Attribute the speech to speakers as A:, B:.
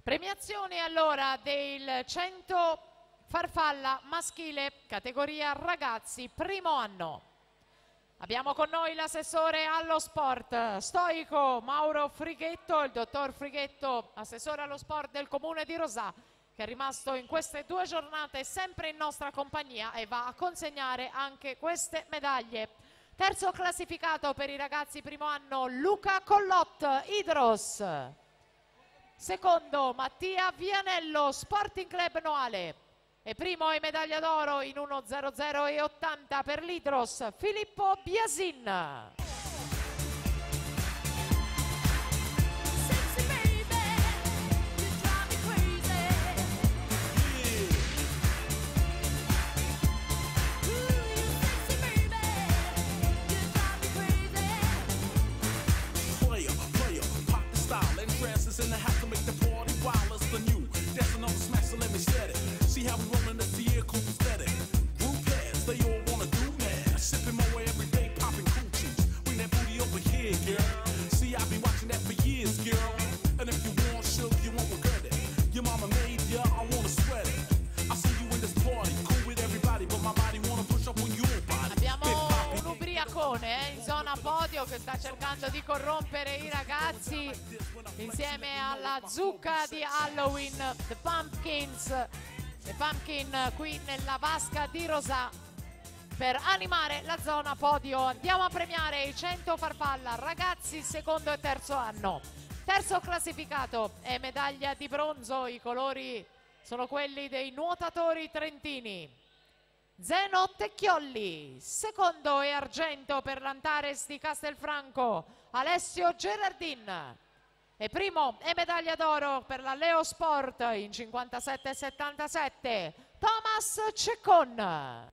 A: Premiazioni allora del 100 farfalla maschile, categoria ragazzi, primo anno. Abbiamo con noi l'assessore allo sport stoico Mauro Frighetto, il dottor Frighetto, assessore allo sport del comune di Rosà, che è rimasto in queste 2 giornate sempre in nostra compagnia e va a consegnare anche queste medaglie. Terzo classificato per i ragazzi primo anno Luca Collot, Idros. Secondo Mattia Vianello, Sporting Club Noale. E primo in medaglia d'oro in 1.00.80 per l'Idros, Filippo Biasin.
B: In the house to make the party wild as the new. That's another smash, so let me set it. See how we rollin' this vehicle steady. Group heads, they all wanna do man. Sipping my way every day, popping coochies. Bring that booty over here, girl. See, I've been watching that for years, girl. And if you want shook, you won't regret it. Your mama made ya, I wanna sweat it. I see you in this party, cool with everybody, but my body wanna push up on your body.
A: Abbiamo un ubriacone in zona podio che sta cercando di corrompere i ragazzi insieme alla zucca di Halloween, The Pumpkins, The Pumpkin qui nella vasca di Rosà per animare la zona podio. Andiamo a premiare i 100 farfalla ragazzi secondo e terzo anno. Terzo classificato è medaglia di bronzo, i colori sono quelli dei nuotatori trentini. Zeno Tecchiolli, secondo e argento per l'Antares di Castelfranco, Alessio Gerardin. E primo e medaglia d'oro per la Leo Sport in 57,77, Thomas Ceccon.